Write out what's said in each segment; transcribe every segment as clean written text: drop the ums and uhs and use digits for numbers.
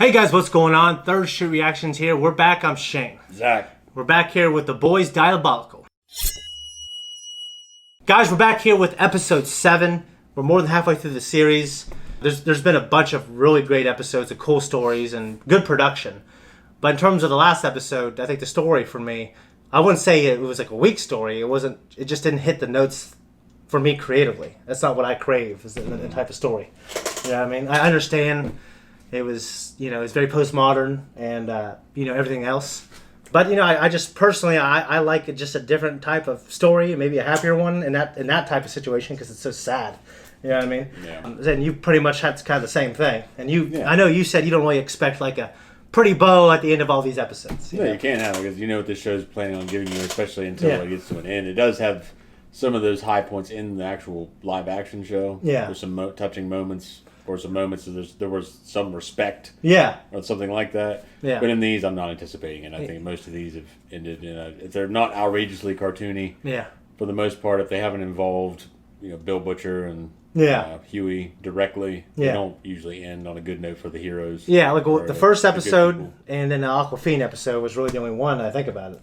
Hey guys, what's going on? Third Street Reactions here. We're back. I'm Shane. Zach. We're back here with the boys Diabolical. Guys, we're back here with episode 7. We're more than halfway through the series. There's been a bunch of really great episodes of cool stories and good production. But in terms of the last episode, I think the story for me, I wouldn't say it was like a weak story. It just didn't hit the notes for me creatively. That's not what I crave, is the type of story. You know what I mean? I understand it was, it's very postmodern and, everything else. But, I just personally, I like just a different type of story, maybe a happier one in that type of situation because it's so sad. You know what I mean? Yeah. And you pretty much had kind of the same thing. And I know you said you don't really expect like a pretty bow at the end of all these episodes. You can't have it because you know what this show's planning on giving you, especially until it gets to an end. It does have some of those high points in the actual live action show. Yeah. There's some touching moments. Or some moments there was some respect, or something like that. Yeah. But in these, I'm not anticipating it. I think most of these have ended in if they're not outrageously cartoony. Yeah. For the most part, if they haven't involved, Bill Butcher and Huey directly, they don't usually end on a good note for the heroes. Yeah, like the first episode and then the Aquafina episode was really the only one I think about it.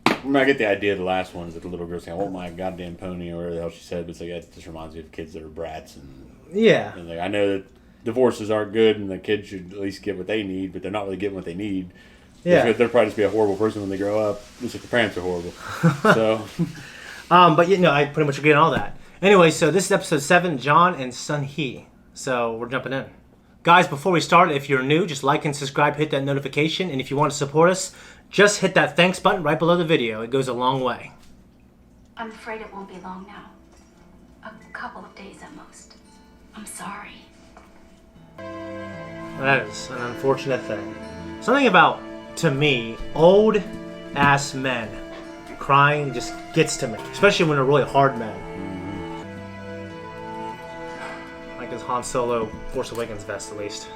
I get the idea of the last one is that the little girl's saying, "Oh my goddamn pony," or whatever the hell she said. But it's like that just reminds me of kids that are brats and. Yeah. And I know that divorces aren't good and the kids should at least get what they need, but they're not really getting what they need. Yeah. They'll probably just be a horrible person when they grow up. Just like the parents are horrible. So. But, I pretty much agree on all that. Anyway, so this is episode 7, John and Sun-Hee. So we're jumping in. Guys, before we start, if you're new, just like and subscribe, hit that notification. And if you want to support us, just hit that thanks button right below the video. It goes a long way. I'm afraid it won't be long now. A couple of days at most. I'm sorry. That is an unfortunate thing. Something about, to me, old-ass men crying just gets to me. Especially when they're really hard men. Like his Han Solo Force Awakens vest, at least.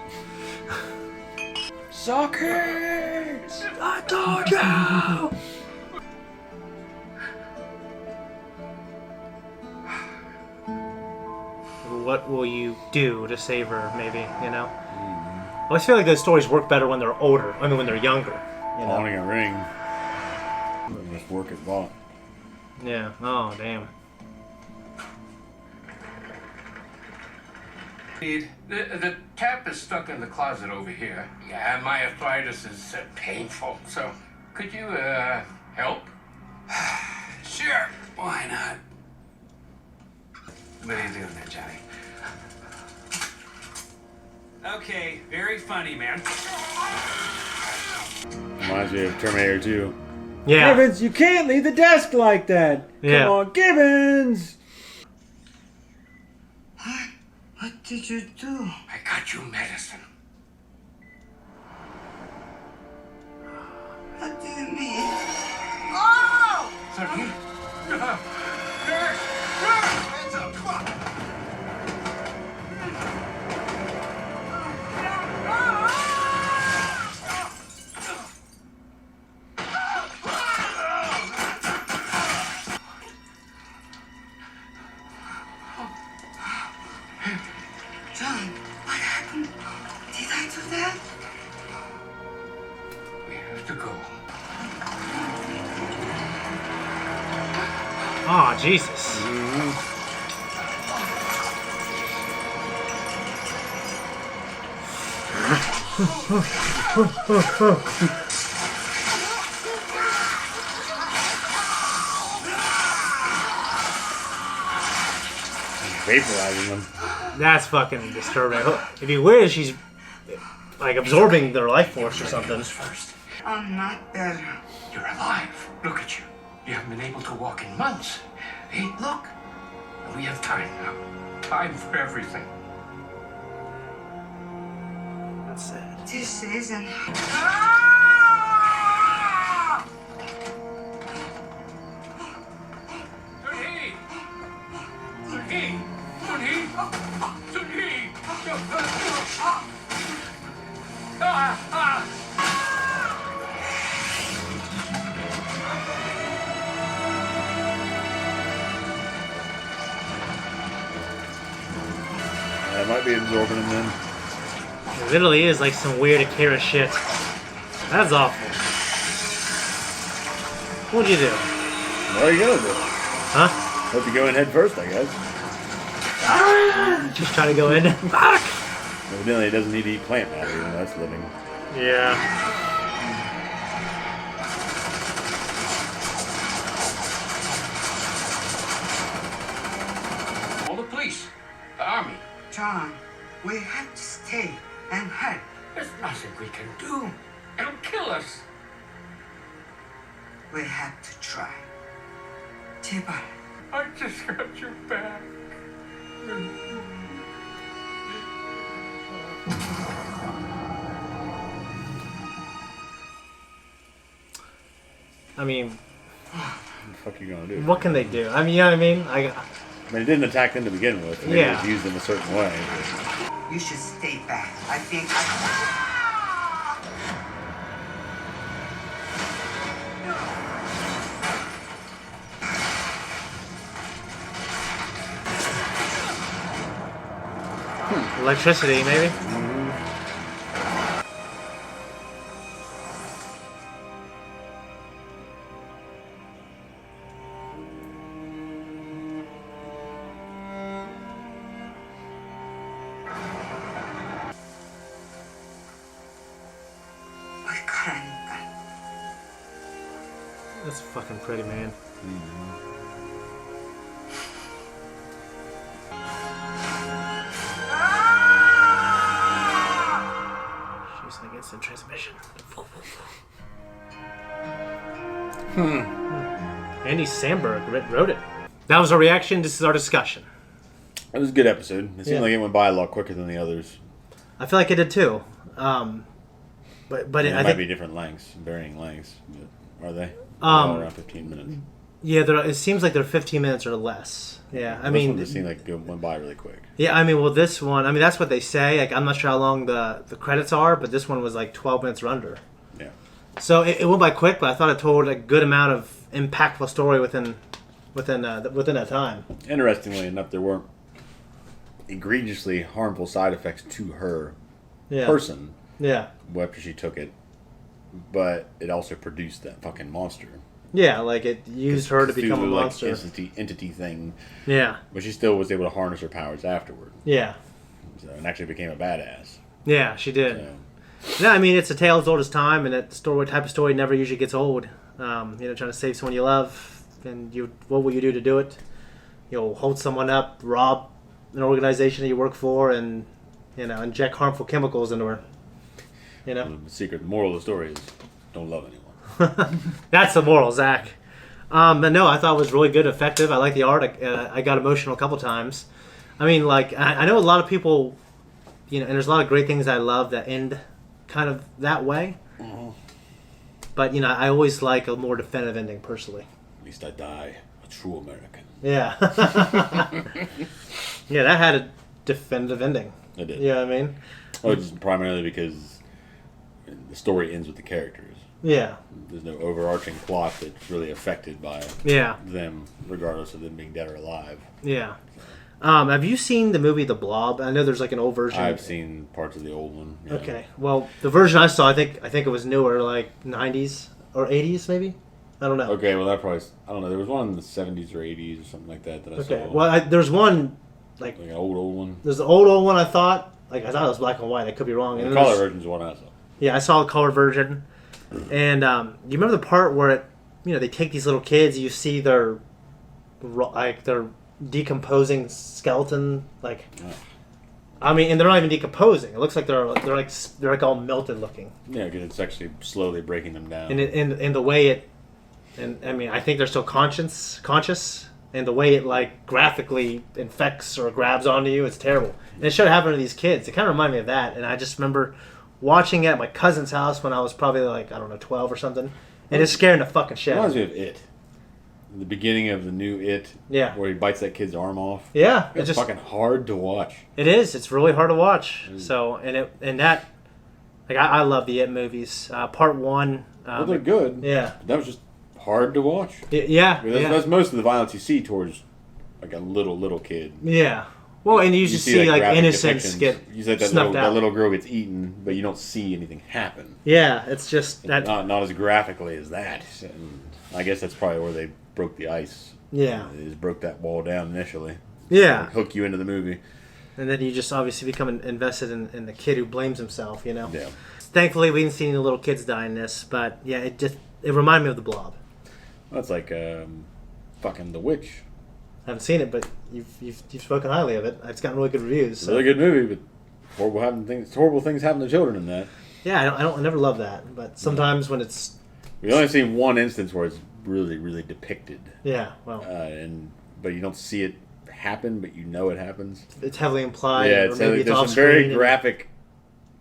Suckers! I told you! What will you do to save her, maybe, I always feel like those stories work better when they're older. I mean, when they're younger. Pawning a ring. Must work at Vaught. Yeah. Oh, damn. The tap is stuck in the closet over here. Yeah, my arthritis is painful. So, could you, help? Sure. Why not? What are you doing there, Johnny? Okay, very funny, man. Reminds me of Terminator 2. Yeah. Gibbons, you can't leave the desk like that. Yeah. Come on, Gibbons. What did you do? I got you medicine. What do you mean? Oh! Sorry. Nurse! Hands up, come on! John, what happened? Did I do that? We have to go. Oh, Jesus. Vaporizing them. That's fucking disturbing. It'd be weird if she's, like, absorbing their life force or something. I'm not better. You're alive. Look at you. You haven't been able to walk in months. Hey, look. We have time now. Time for everything. That's sad. This isn't. Sun-Hee! Sun-Hee! Sun-Hee! Sun-Hee! That might be absorbing them then. It literally is like some weird Akira shit. That's awful. What'd you do? What are you gonna do? Huh? Hope you go in head first, I guess. Just try to go in. Fuck! Evidently, it doesn't need to eat plant matter, even though that's living. Yeah. All the police, the army. John, we have to stay and help. There's nothing we can do. It'll kill us. We have to try. 제발. I just got your back. I mean, What the fuck are you gonna do? what can they do? I mean, you know what I mean? I mean, it didn't attack them to begin with. Maybe Yeah. it was used in a certain way. You should stay back. I think Electricity, maybe? we 가라니까. That's fucking pretty, man. She's like instant transmission. Andy Samberg wrote it. That was our reaction. This is our discussion. It was a good episode. It seemed Yeah. like it went by a lot quicker than the others. I feel like it did too. But It I might think be different lengths, varying lengths. But are they? Um, Around 15 minutes. yeah, it seems like they're 15 minutes or less. Yeah, I This mean, one just seemed like it went by really quick. yeah, I mean, well, this one, I mean, that's what they say. Like, I'm not sure how long the credits are, but this one was like 12 minutes or under. Yeah. So it went by quick, but I thought it told a good amount of impactful story within that time. Interestingly enough, there weren't egregiously harmful side effects to her Yeah. person Yeah. after she took it, but it also produced that fucking monster. Yeah, like it used her to become a Cthulhu, like, monster. entity thing, Yeah. but she still was able to harness her powers afterward. Yeah. So, and actually became a badass. Yeah, she did. So, Yeah, I mean, it's a tale as old as time, and that type of story never usually gets old. Trying to save someone you love, and what will you do to do it? You'll hold someone up, rob an organization that you work for, and inject harmful chemicals into her. the secret moral of the story is don't love anyone. That's the moral, Zach. But no, I thought it was really good, effective. I like the art. I got emotional a couple times. I mean, like, I know a lot of people, and there's a lot of great things I love that end kind of that way. Mm-hmm. But, I always like a more definitive ending, personally. At least I die a true American. Yeah. Yeah, that had a definitive ending. It did. You know what I mean? Well, just primarily because the story ends with the characters. Yeah. There's no overarching plot that's really affected by Yeah. them, regardless of them being dead or alive. Yeah. Have you seen the movie The Blob? I know there's like an old version. I've seen parts of the old one. Yeah. Okay. Well, the version I saw, I think it was newer, like 90s or 80s, maybe. I don't know. Okay, well that probably I don't know. There was one in the 70s or 80s or something like that I Okay. saw. Well, there's one like Like an old one. there's the old one. I thought it was black and white. I could be wrong. The And color there's- version's the one I saw. Yeah, I saw a color version. And you remember the part where they take these little kids, you see their decomposing skeleton, like. Ugh. I mean, and they're not even decomposing. It looks like they're like all melted looking. Yeah, because it's actually slowly breaking them down. And in the way it, and I mean, I think they're still conscious, and the way it like graphically infects or grabs onto you, it's terrible. And it should have happened to these kids. It kind of reminded me of that. And I just remember watching it at my cousin's house when I was probably like, I don't know, 12 or something, and it's scaring the fucking shit. Reminds out me of me. of It. The beginning of the new It. Yeah. Where he bites that kid's arm off. Yeah, It's fucking hard to watch. it is. It's really hard to watch. So I love the It movies. Part one. Well, they're good. Yeah. But that was just hard to watch. Yeah. I mean, that's most of the violence you see towards like a little kid. Yeah. Well, and you just see like graphic innocents depictions. get You said that snuffed that out. little girl gets eaten, but you don't see anything happen. Yeah, it's just that. Not as graphically as that. And I guess that's probably where they broke the ice. Yeah. They just broke that wall down initially. Yeah. Hook you into the movie. And then you just obviously become invested in the kid who blames himself, you know? Yeah. Thankfully, we didn't see any little kids die in this, but yeah, it reminded me of The Blob. That's like fucking The Witch. I haven't seen it, but you've spoken highly of it. It's gotten really good reviews. It's a So. really good movie, but horrible things happen to children in that. Yeah, I never love that, but sometimes when it's We only seen one instance where it's really, really depicted, well, but you don't see it happen, but you know it happens. it's heavily implied. Yeah, or maybe it's there's off some very screen. graphic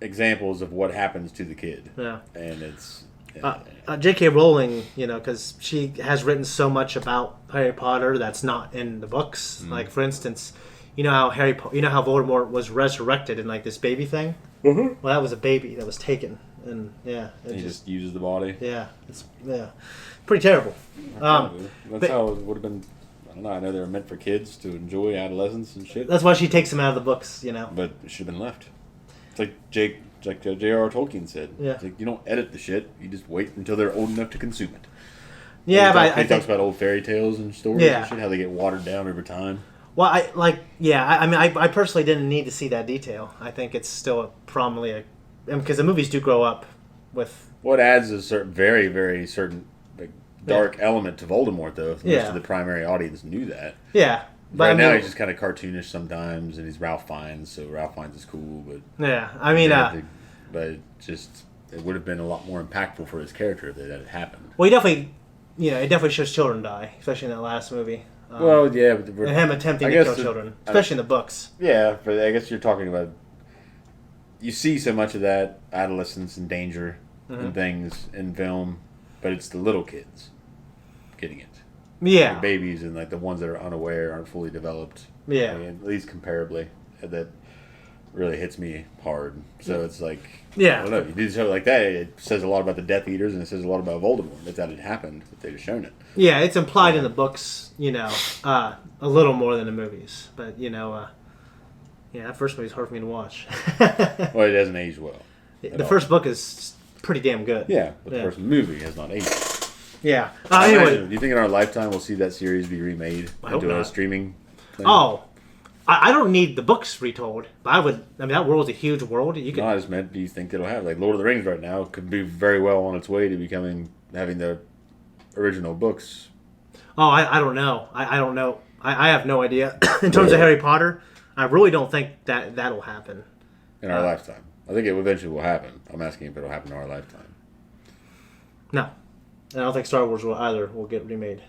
examples of what happens to the kid. Yeah. And it's J.K. Rowling, because she has written so much about Harry Potter that's not in the books. Like, for instance, you know how Voldemort was resurrected in like this baby thing. Mm-hmm. Well, that was a baby that was taken, and he just uses the body. it's pretty terrible. That's how it would have been. I don't know. I know they were meant for kids to enjoy adolescence and shit. That's why she takes him out of the books, But it should have been left. It's like J.R.R. Tolkien said. Yeah. It's like you don't edit the shit. You just wait until they're old enough to consume it. Yeah, He but talks about old fairy tales and stories and shit, how they get watered down over time. Well, I personally didn't need to see that detail. I think it's still prominently because the movies do grow up with. What adds a certain, very, very certain dark element to Voldemort, though. Most of the primary audience knew that. Yeah. But Right now, he's just kind of cartoonish sometimes, and he's Ralph Fiennes, so Ralph Fiennes is cool. But yeah, but it would have been a lot more impactful for his character if that had happened. well, it definitely shows children die, especially in that last movie. Well, yeah, but And him attempting to kill children, especially in the books. Yeah, but I guess you're talking about. You see so much of that adolescence and danger and things in film, but it's the little kids getting it. Yeah. The babies and like the ones that are unaware, aren't fully developed. Yeah. I mean, at least comparably, that really hits me hard. So it's like, Yeah. I don't know. You do something like that, it says a lot about the Death Eaters and it says a lot about Voldemort. If that had happened, if they'd have shown it. Yeah, it's implied in the books, a little more than the movies. But, that first movie's hard for me to watch. Well, it hasn't aged well. The first book is pretty damn good. Yeah, but the first movie has not aged. Yeah. Anyway, Anyway. do you think in our lifetime we'll see that series be remade I hope into a not. streaming thing? Oh, I don't need the books retold, but that world's a huge world. You could. No, I just meant, do you think it'll have, like Lord of the Rings right now could be very well on its way to having the original books. Oh, I don't know. I don't know. I have no idea. In terms of Harry Potter, I really don't think that'll happen. In our lifetime. I think it eventually will happen. I'm asking if it'll happen in our lifetime. No. And I don't think Star Wars will get remade.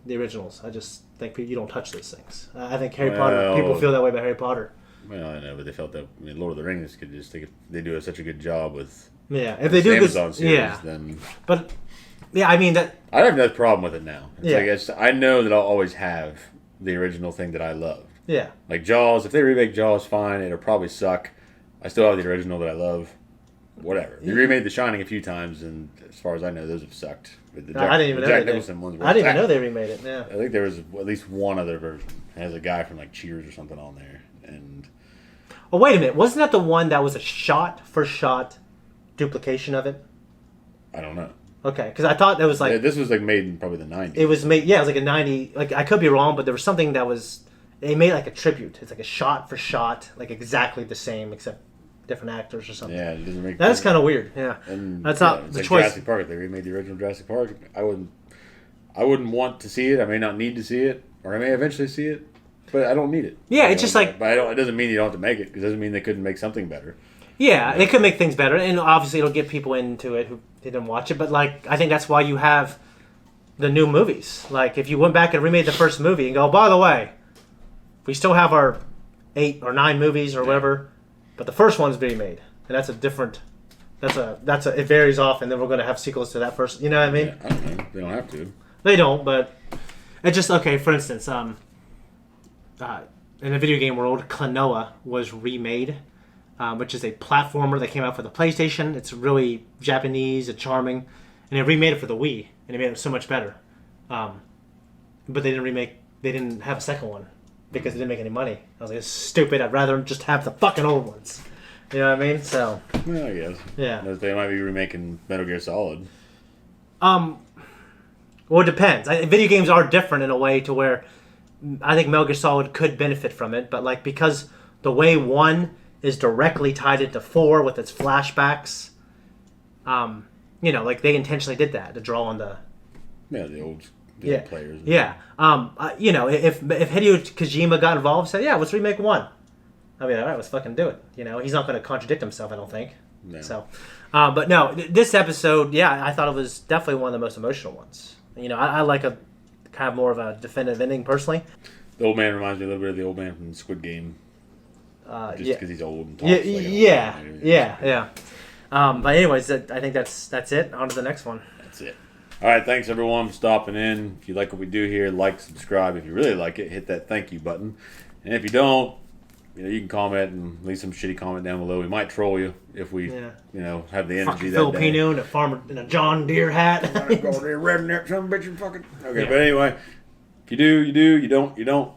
The originals. I just think you don't touch those things. I think Harry Potter, people feel that way about Harry Potter. Well, I know, but they felt that. I mean, Lord of the Rings could just they do such a good job with. Yeah, if they do Amazon series, yeah. then But yeah, I mean that. I have no problem with it now. It's Yeah. I know that I'll always have the original thing that I loved. Yeah. Like Jaws, if they remake Jaws, fine. It'll probably suck. I still have the original that I love. Whatever. They remade The Shining a few times, and as far as I know, those have sucked. But I didn't even know Jack they did. Nicholson ones were I didn't even exact- know they remade it. Yeah. I think there was at least one other version. It has a guy from like Cheers or something on there, and Oh, wait a minute. Wasn't that the one that was a shot-for-shot duplication of it? I don't know. Okay, because I thought that was like... Yeah, this was like made in probably the 90s. It was made... Yeah, it was like a 90... Like, I could be wrong, but there was something that was... They made like a tribute. It's like a shot-for-shot, like exactly the same, except different actors or something. Yeah, it doesn't make That's kind of weird, yeah. And That's not it's the like choice. Jurassic Park. If they remade the original Jurassic Park, I wouldn't want to see it. I may not need to see it, or I may eventually see it, but I don't need it. Yeah, it's just like... But it doesn't mean you don't have to make it, because it doesn't mean they couldn't make something better. Yeah, they could make things better, and obviously it'll get people into it who didn't watch it, but like, I think that's why you have the new movies. Like, if you went back and remade the first movie and go, by the way, we still have our 8 or 9 movies or whatever, but the first one's being made, and that's a different... it varies off, and then we're going to have sequels to that first, you know what I mean? Yeah, I don't know. They don't have to. They don't, but it's just, okay, for instance, in the video game world, Klonoa was remade, which is a platformer that came out for the PlayStation. It's really Japanese and charming, and they remade it for the Wii, and they made it so much better. But they didn't have a second one. because it didn't make any money. I was like, it's stupid. I'd rather just have the fucking old ones. You know what I mean? So Well, I guess. yeah. They might be remaking Metal Gear Solid. Well, it depends. Video games are different in a way to where I think Metal Gear Solid could benefit from it, but like because the way 1 is directly tied into 4 with its flashbacks, you know, like they intentionally did that to draw on the The old players. Yeah. You know, if Hideo Kojima got involved, said, yeah, let's remake 1. I'd be like, all right, let's fucking do it. You know, he's not going to contradict himself, I don't think. No. So, but no, this episode, yeah, I thought it was definitely one of the most emotional ones. You know, I like a kind of more of a definitive ending personally. The old man reminds me a little bit of the old man from Squid Game. Just because he's old and talks like an old man. Yeah. But anyways, I think that's it. On to the next one. That's it. All right, thanks everyone for stopping in. If you like what we do here, like, subscribe. If you really like it, hit that thank you button. And if you don't, you know, you can comment and leave some shitty comment down below. We might troll you if we, you know, have the energy Fucking that Filipino in a farmer in a John Deere hat. day. Go there, redneck, some bitch, and fucking. Okay, but anyway, if you do, you do. You don't, you don't.